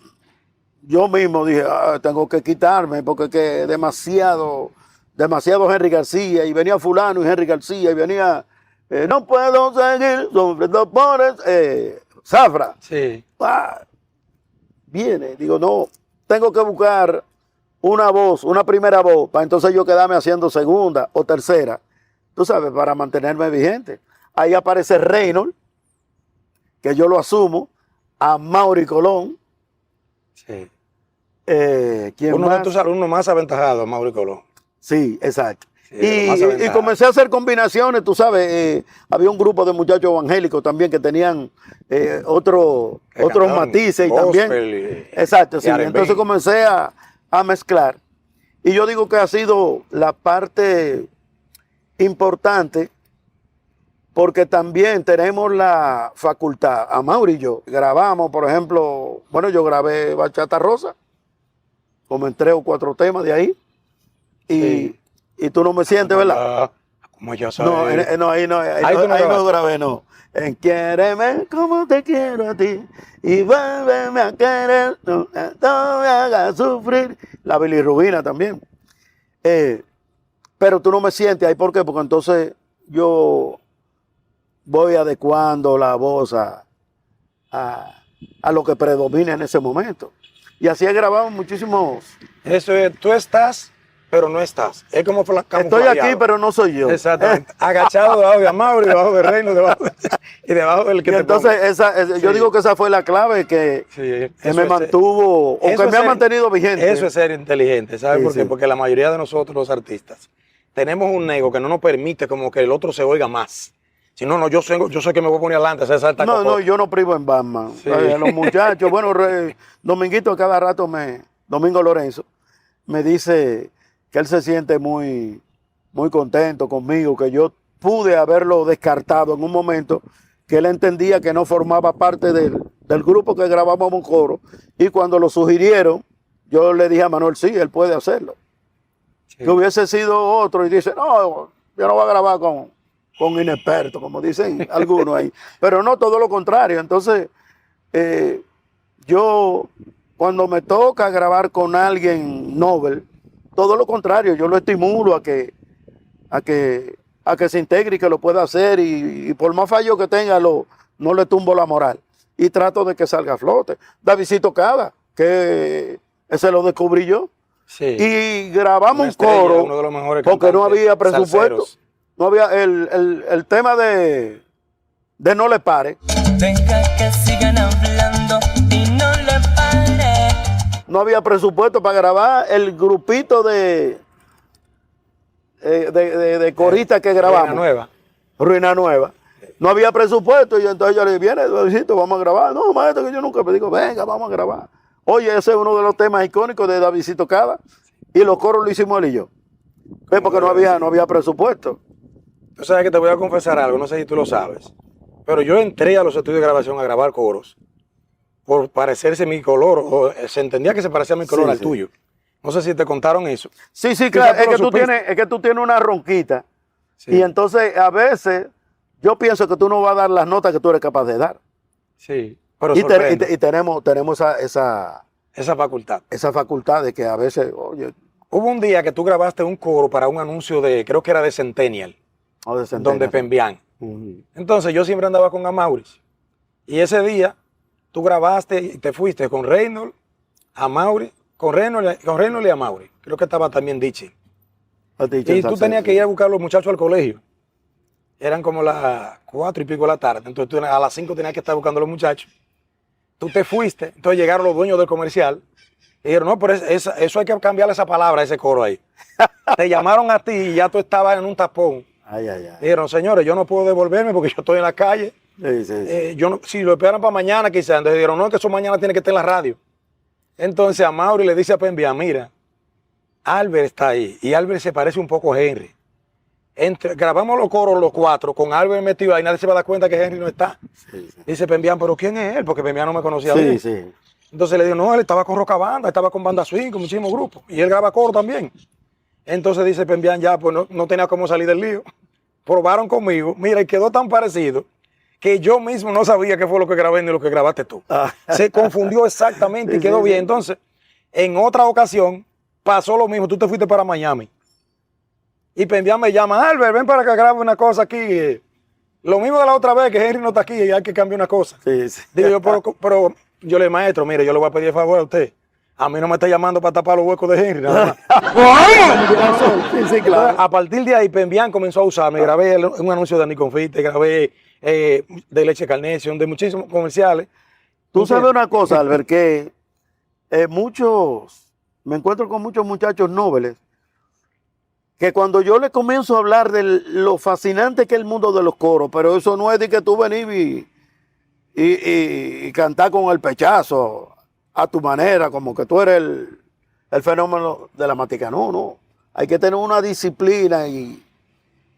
yo mismo dije, tengo que quitarme porque que demasiado Henry García, y venía fulano y Henry García, y venía, no puedo seguir sufriendo por Zafra. Sí. Viene, digo, no, tengo que buscar una primera voz, para entonces yo quedarme haciendo segunda o tercera, tú sabes, para mantenerme vigente. Ahí aparece Reynolds, que yo lo asumo, a Mauri Colón. Sí. ¿Quién Uno más? de tus alumnos más aventajados, Mauri Colón. Sí, exacto. Sí, lo más Y aventajado. comencé a hacer combinaciones, tú sabes, había un grupo de muchachos evangélicos también que tenían otros cantaban matices y gospel también. Exacto, y sí. R&B. Entonces comencé a mezclar. Y yo digo que ha sido la parte importante porque también tenemos la facultad, a Mauri y yo, grabamos, por ejemplo, bueno, yo grabé Bachata Rosa, como en 3 o 4 temas de ahí. Sí. Y tú no me sientes, ¿verdad? Como yo soy. No, ahí no grabé, no. En Quiéreme como te quiero a ti y vuélveme a querer, no me hagas sufrir. La bilirrubina también. Pero tú no me sientes ahí, ¿por qué? Porque entonces yo voy adecuando la voz a lo que predomina en ese momento. Y así he grabado muchísimos. Eso es, tú estás, pero no estás. Es como Estoy camuflajeado. aquí, pero no soy yo. Exactamente. Agachado debajo de Amaury, debajo de Reino, y debajo del que Y te entonces ponga. yo Sí. digo que esa fue la clave que Eso me es mantuvo, o eso que es me ha ser- mantenido vigente. Eso es ser inteligente, ¿sabes Sí, por qué? sí. Porque la mayoría de nosotros, los artistas, tenemos un ego que no nos permite como que el otro se oiga más. Si no, yo sé que me voy a poner adelante, hacer salta No, cocote. yo no privo en Batman. Sí. Los muchachos, bueno, Dominguito cada rato Domingo Lorenzo, me dice que él se siente muy, muy contento conmigo, que yo pude haberlo descartado en un momento que él entendía que no formaba parte del grupo que grabábamos un coro. Y cuando lo sugirieron, yo le dije a Manuel, sí, él puede hacerlo. Sí. Que hubiese sido otro y dice, no, yo no voy a grabar con inexpertos, como dicen algunos ahí. Pero no, todo lo contrario. Entonces, yo, cuando me toca grabar con alguien novel, todo lo contrario, yo lo estimulo a que a que se integre y que lo pueda hacer y por más fallo que tenga, no le tumbo la moral. Y trato de que salga a flote. Davidcito Cada, que ese lo descubrí yo. Sí. Y grabamos Una un estrella, coro uno de los mejores porque no cantantes había presupuesto. salseros. No había el tema de No le pare. Venga que sigan hablando y no le pare. No había presupuesto para grabar el grupito de coristas que grabamos. Reina Nueva. Ruina Nueva. No había presupuesto y entonces yo le dije, viene, Davidito, vamos a grabar. No, maestro, que yo nunca me digo, venga, vamos a grabar. Oye, ese es uno de los temas icónicos de Davidito Cada y los coros lo hicimos él y yo. ¿Ves? Porque no había presupuesto. Tú sabes que te voy a confesar algo, no sé si tú lo sabes, pero yo entré a los estudios de grabación a grabar coros por parecerse mi color, o se entendía que se parecía mi color Sí, al sí. tuyo. No sé si te contaron eso. Sí, Quizá claro, tú lo supiste. es que tú tienes una ronquita Sí. y entonces a veces yo pienso que tú no vas a dar las notas que tú eres capaz de dar. Sí, pero Y sorprende tenemos esa facultad. esa facultad de que a veces, oye, Hubo un día que tú grabaste un coro para un anuncio de, creo que era de Centennial, no de centenas. donde Pembián. Ujú. Entonces yo siempre andaba con Amaury. Y ese día tú grabaste y te fuiste con Reynolds, Amaury, con Reynolds y Amaury. Creo que estaba también Dichi. A ti, Y tú Chantal, tenías sí. que ir a buscar a los muchachos al colegio. Eran como las 4 y pico de la tarde. Entonces tú a las 5 tenías que estar buscando a los muchachos. Tú te fuiste. Entonces llegaron los dueños del comercial. Y dijeron, no, pero eso hay que cambiarle esa palabra a ese coro ahí. Te llamaron a ti y ya tú estabas en un tapón. Ay, ay, ay. Dijeron, señores, yo no puedo devolverme porque yo estoy en la calle. Sí, sí, sí. Yo no, si lo esperan para mañana quizás. Entonces dijeron, no, que eso mañana tiene que estar en la radio. Entonces a Mauri le dice a Pembián, mira, Albert está ahí. Y Albert se parece un poco a Henry. Grabamos los coros los 4 con Albert metido ahí. Nadie se va a dar cuenta que Henry no está. Sí, sí. Dice Pembián, pero ¿quién es él? Porque Pembián no me conocía Sí, bien. sí. Entonces le digo, no, él estaba con Roca Banda, estaba con Banda Swing, con muchísimos grupos. Y él graba coro también. Entonces dice Pembián, ya, pues no tenía cómo salir del lío. Probaron conmigo, mira, y quedó tan parecido que yo mismo no sabía qué fue lo que grabé ni lo que grabaste tú. Ah. Se confundió exactamente y Sí, quedó sí, bien. sí. Entonces, en otra ocasión, pasó lo mismo. Tú te fuiste para Miami. Y Pembián me llama, Albert, ven para que grabe una cosa aquí. Lo mismo de la otra vez, que Henry no está aquí y hay que cambiar una cosa. Sí, sí. Digo yo, pero yo le maestro, mire, yo le voy a pedir el favor a usted. A mí no me está llamando para tapar los huecos de Henry, nada más. Sí, sí, claro. A partir de ahí, Pembian comenzó a usarme. Grabé un anuncio de Niconfite, grabé de Leche Carnation, de muchísimos comerciales. Tú sabes una cosa, Albert, que me encuentro con muchos muchachos nobles que cuando yo les comienzo a hablar de lo fascinante que es el mundo de los coros, pero eso no es de que tú venís y cantar con el pechazo a tu manera, como que tú eres el fenómeno de la matica. No, no. Hay que tener una disciplina y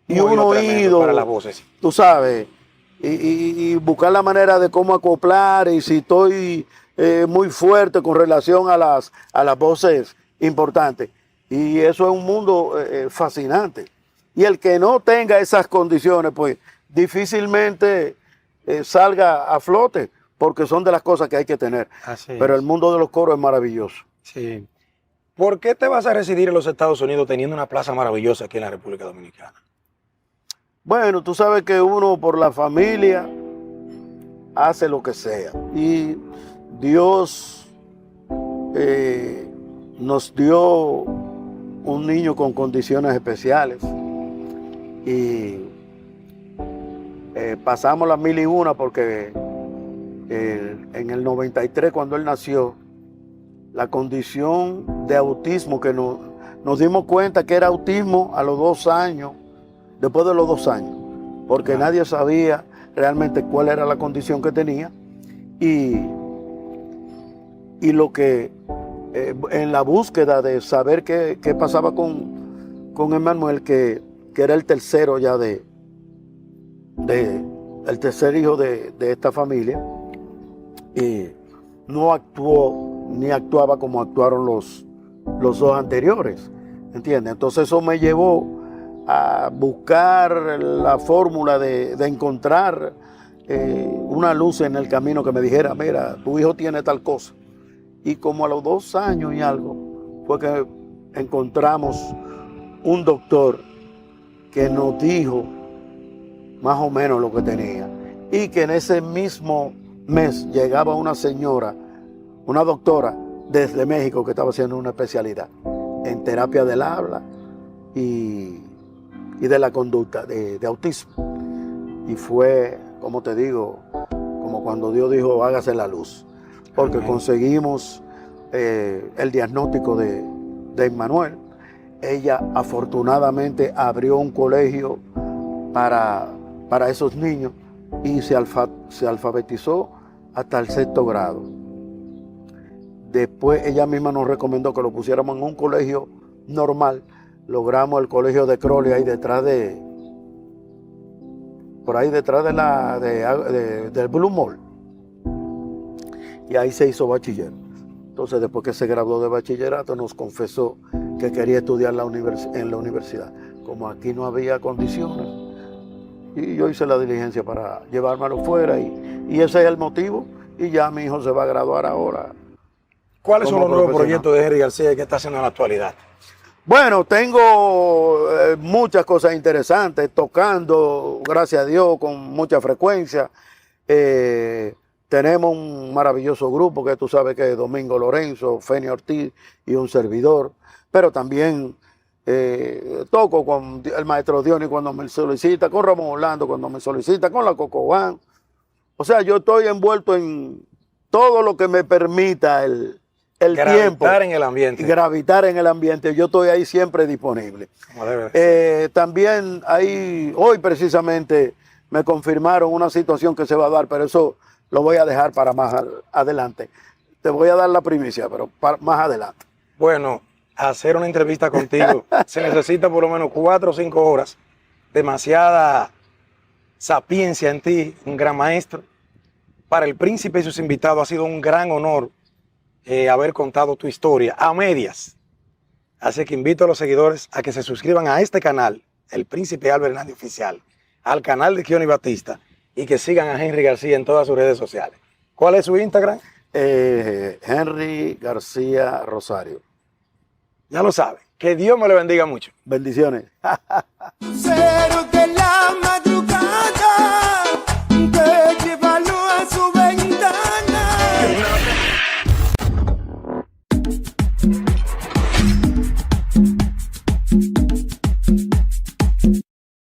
un oído para las voces. tú sabes, y buscar la manera de cómo acoplar, y si estoy muy fuerte con relación a las voces importantes. Y eso es un mundo fascinante. Y el que no tenga esas condiciones, pues difícilmente salga a flote, porque son de las cosas que hay que tener. Así Pero es. el mundo de los coros es maravilloso. Sí. ¿Por qué te vas a residir en los Estados Unidos teniendo una plaza maravillosa aquí en la República Dominicana? Bueno, tú sabes que uno por la familia hace lo que sea. Y Dios nos dio un niño con condiciones especiales. Y pasamos las 1001 porque en el 93, cuando él nació, la condición de autismo que nos dimos cuenta que era autismo a los 2 años, después de los 2 años, porque nadie sabía realmente cuál era la condición que tenía y lo que en la búsqueda de saber qué pasaba con Emmanuel, que era el tercero ya el tercer hijo de esta familia, y no actuó ni actuaba como actuaron los 2 anteriores, ¿entiendes? Entonces eso me llevó a buscar la fórmula de encontrar una luz en el camino que me dijera, mira, tu hijo tiene tal cosa. Y como a los 2 años y algo, fue que encontramos un doctor que nos dijo más o menos lo que tenía. Y que en ese mismo mes llegaba una señora, una doctora desde México que estaba haciendo una especialidad en terapia del habla y de la conducta, de autismo. Y fue, como te digo, como cuando Dios dijo, hágase la luz. Porque conseguimos el diagnóstico de Emmanuel. Ella afortunadamente abrió un colegio para esos niños y se alfabetizó hasta el 6º grado. Después ella misma nos recomendó que lo pusiéramos en un colegio normal. Logramos el colegio de Crowley ahí detrás del Blue Mall. Y ahí se hizo bachiller. Entonces, después que se graduó de bachillerato, nos confesó que quería estudiar en la universidad. Como aquí no había condiciones, y yo hice la diligencia para llevármelo fuera, y ese es el motivo. Y ya mi hijo se va a graduar ahora. ¿Cuáles son los nuevos proyectos de Henry García que está haciendo en la actualidad? Bueno, tengo muchas cosas interesantes, tocando, gracias a Dios, con mucha frecuencia. Tenemos un maravilloso grupo que tú sabes que es Domingo Lorenzo, Feni Ortiz y un servidor. Pero también toco con el maestro Diony cuando me solicita, con Ramón Orlando cuando me solicita, con la Cocobán. O sea, yo estoy envuelto en todo lo que me permita el tiempo. Gravitar en el ambiente. Gravitar en el ambiente. Yo estoy ahí siempre disponible. Como debe ser. También ahí, hoy precisamente, me confirmaron una situación que se va a dar, pero eso lo voy a dejar para más adelante. Te voy a dar la primicia, pero más adelante. Bueno, hacer una entrevista contigo se necesita por lo menos 4 o 5 horas. Demasiada sapiencia en ti, un gran maestro. Para el príncipe y sus invitados ha sido un gran honor haber contado tu historia a medias. Así que invito a los seguidores a que se suscriban a este canal, El Príncipe Albert Hernández Oficial, al canal de Kioni Batista, y que sigan a Henry García en todas sus redes sociales. ¿Cuál es su Instagram? Henry García Rosario. Ya lo sabe. Que Dios me lo bendiga mucho. Bendiciones. Cero del